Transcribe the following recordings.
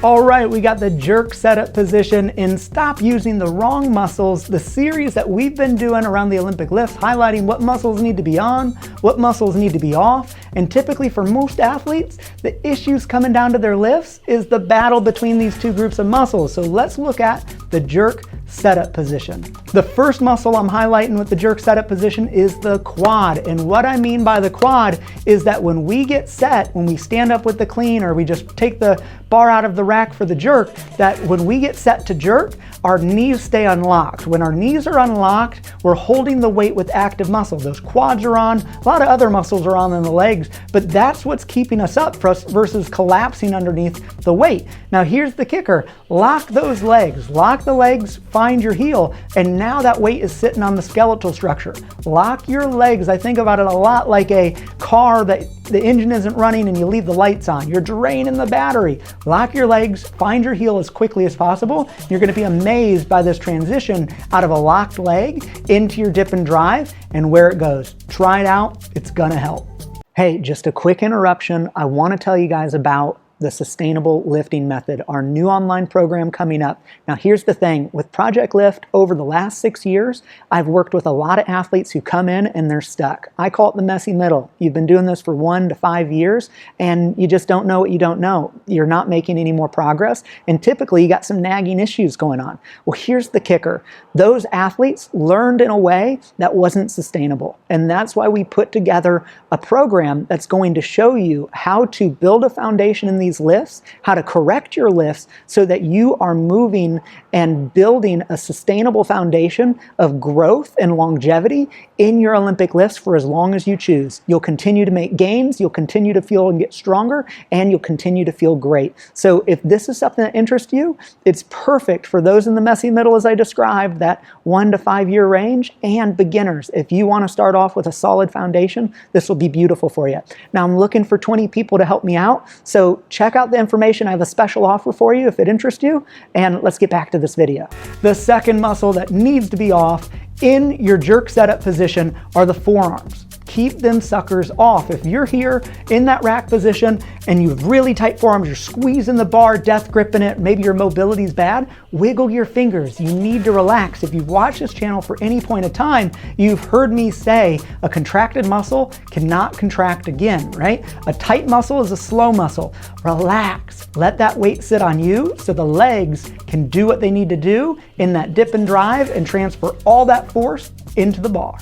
All right, we got the jerk setup position in Stop Using the Wrong Muscles, the series that we've been doing around the Olympic lifts, highlighting what muscles need to be on, what muscles need to be off. And typically for most athletes, the issues coming down to their lifts is the battle between these two groups of muscles. So let's look at the jerk setup position. The first muscle I'm highlighting with the jerk setup position is the quad. And what I mean by the quad is that when we get set, when we stand up with the clean or we just take the bar out of the rack for the jerk, that when we get set to jerk, our knees stay unlocked. When our knees are unlocked, we're holding the weight with active muscle. Those quads are on, a lot of other muscles are on in the legs, but that's what's keeping us up versus collapsing underneath the weight. Now here's the kicker, lock those legs, lock the legs, find your heel, and now that weight is sitting on the skeletal structure. Lock your legs. I think about it a lot like a car that the engine isn't running and you leave the lights on. You're draining the battery. Lock your legs, find your heel as quickly as possible. You're going to be amazed by this transition out of a locked leg into your dip and drive and where it goes. Try it out. It's going to help. Hey, just a quick interruption. I want to tell you guys about the Sustainable Lifting Method, our new online program coming up. Now here's the thing, with Project Lift over the last 6 years, I've worked with a lot of athletes who come in and they're stuck. I call it the messy middle. You've been doing this for 1 to 5 years and you just don't know what you don't know. You're not making any more progress and typically you got some nagging issues going on. Well, here's the kicker. Those athletes learned in a way that wasn't sustainable. And that's why we put together a program that's going to show you how to build a foundation in these lifts, how to correct your lifts so that you are moving and building a sustainable foundation of growth and longevity in your Olympic lifts for as long as you choose. You'll continue to make gains, you'll continue to feel and get stronger, and you'll continue to feel great. So if this is something that interests you, it's perfect for those in the messy middle as I described, that 1 to 5 year range, and beginners. If you want to start off with a solid foundation, this will be beautiful for you. Now I'm looking for 20 people to help me out, so check out the information. I have a special offer for you if it interests you, and let's get back to this video. The second muscle that needs to be off in your jerk setup position are the forearms. Keep them suckers off. If you're here in that rack position and you have really tight forearms, you're squeezing the bar, death gripping it, maybe your mobility is bad, wiggle your fingers. You need to relax. If you've watched this channel for any point of time, you've heard me say a contracted muscle cannot contract again, right? A tight muscle is a slow muscle. Relax. Let that weight sit on you so the legs can do what they need to do in that dip and drive and transfer all that force into the bar.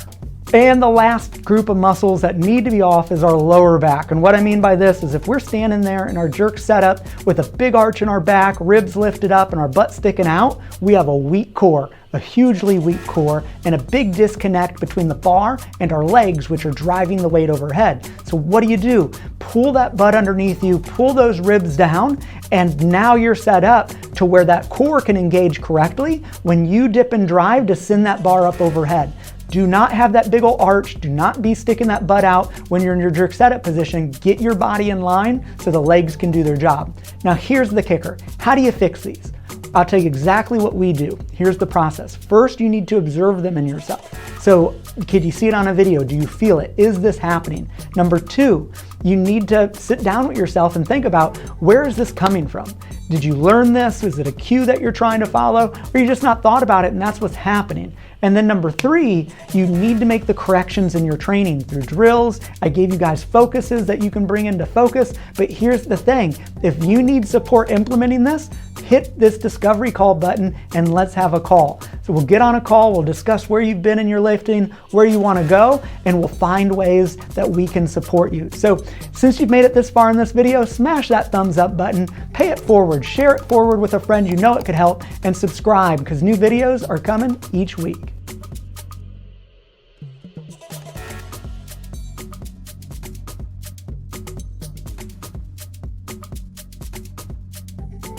And the last group of muscles that need to be off is our lower back. And what I mean by this is if we're standing there in our jerk setup with a big arch in our back, ribs lifted up and our butt sticking out, we have a weak core, a hugely weak core, and a big disconnect between the bar and our legs, which are driving the weight overhead. So what do? Pull that butt underneath you, pull those ribs down, and now you're set up to where that core can engage correctly when you dip and drive to send that bar up overhead. Do not have that big old arch. Do not be sticking that butt out when you're in your jerk setup position. Get your body in line so the legs can do their job. Now here's the kicker. How do you fix these? I'll tell you exactly what we do. Here's the process. First, you need to observe them in yourself. So, can you see it on a video? Do you feel it? Is this happening? Number 2, you need to sit down with yourself and think about, where is this coming from? Did you learn this? Is it a cue that you're trying to follow? Or you just not thought about it and that's what's happening? And then number 3, you need to make the corrections in your training through drills. I gave you guys focuses that you can bring into focus, but here's the thing. If you need support implementing this, hit this discovery call button and let's have a call. So we'll get on a call, we'll discuss where you've been in your lifting, where you want to go, and we'll find ways that we can support you. So since you've made it this far in this video, smash that thumbs up button, pay it forward, share it forward with a friend you know it could help, and subscribe because new videos are coming each week.